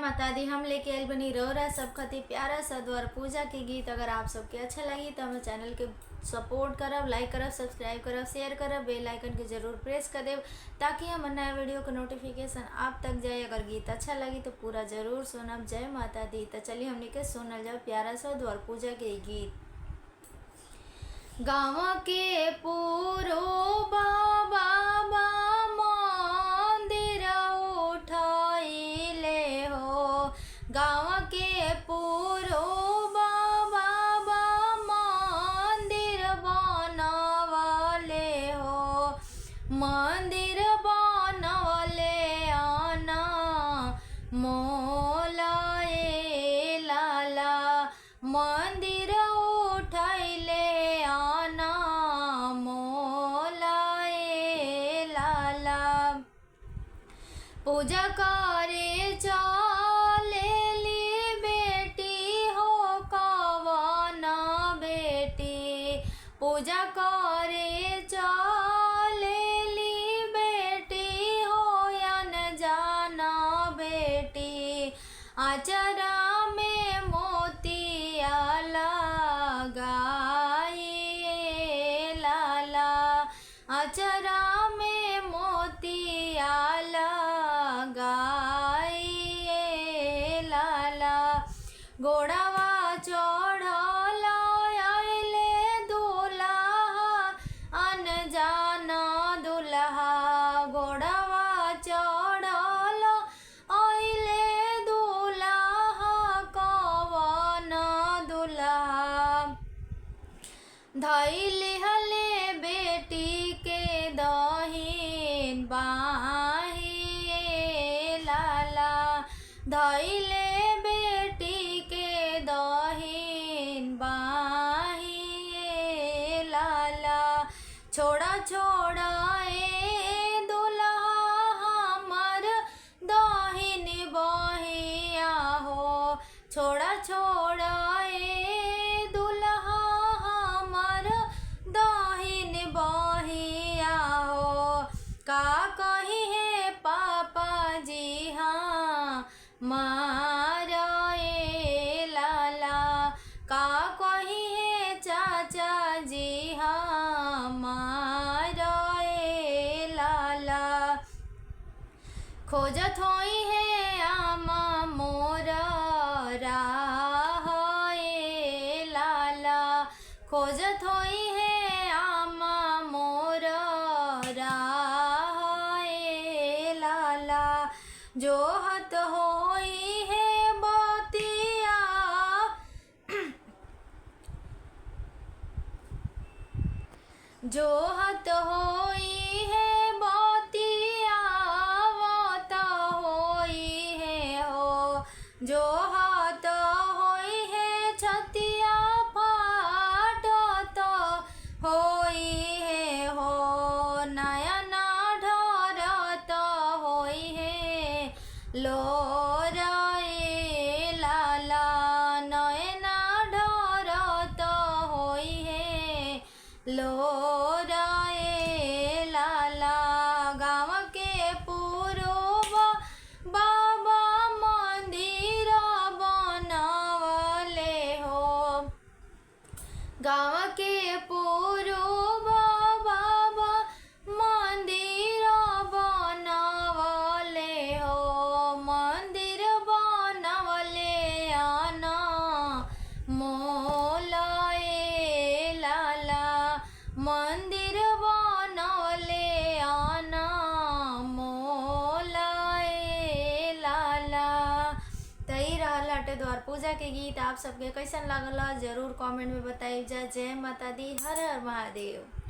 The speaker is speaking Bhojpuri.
माता दी। हम लेके आयल बनी रौरा सब खातिर प्यारा सा द्वार पूजा के गीत। अगर आप सबके अच्छा लगी तो हमें चैनल के सपोर्ट करब, लाइक करब, सब्सक्राइब करब, शेयर करब, बेल आइकन के जरूर प्रेस कर देव ताकि हम नया वीडियो का नोटिफिकेशन आप तक जाए। अगर गीत अच्छा लगी तो पूरा जरूर सुनब। जय माता दी। तो चलिए हमने के सुनल जाओ प्यारा सा द्वार पूजा के गीत। गाँव के पूरो बाबा मंदिर उठैले हो, गाँव के पूरो बाबा मंदिर बनवले हो, मंदिर बनवले आना मोलाए लाला, मंदिर उठैले आना मोलाए लाला। पूजा करे चलेली बेटी हो कवन बेटी, पूजा करे चलेली बेटी हो अनजाना बेटी, आचरा में मोतिया लगाए लाला, आचरा में मोतिया लगाए लाला। गोड़वा चढ़ल आइले दुल्हा अनजाना दुल्हा, गोड़वा चढ़ल आइले दुल्हा कवन दुल्हा, धैली हले बेटी के दहिन बाही लाला, धैले बेटी के दहिन बाही लाला। छोड़ा छोड़ा ए दुल्हा हमर दहिन बहिया हो, छोड़ा छोड़ा ए दुल्हा हमर दहिन बहिया हो। का कही है पापा जी हाँ मारे लाला, का कही है चाचा जी हाँ मारे लाला। खोजत होई है आमा मोर राह लाला, खोजत होई है आमा मोर राह लाला। जोहत होई है बतिया जोहत होई है बतिया वत होई है हो, जोहत होई है छतिया फाटत होई है हो, नयना ढरत होई है लोराए लाला, नयना ढरत होई है लोराए लाला। गाँव के पूर्व बाबा मंदिर बनवले हो, गाँव के पूर्व बाबा मंदिर बनवले हो, मंदिर बनवले आना मोलाए लाला, मंदिर बनवले आना मोलाए लाला। तई रहल हटे द्वार पूजा के गीत। आप सबके कैसन लागल जरूर कमेंट में बताइए। जय माता दी। हर हर महादेव।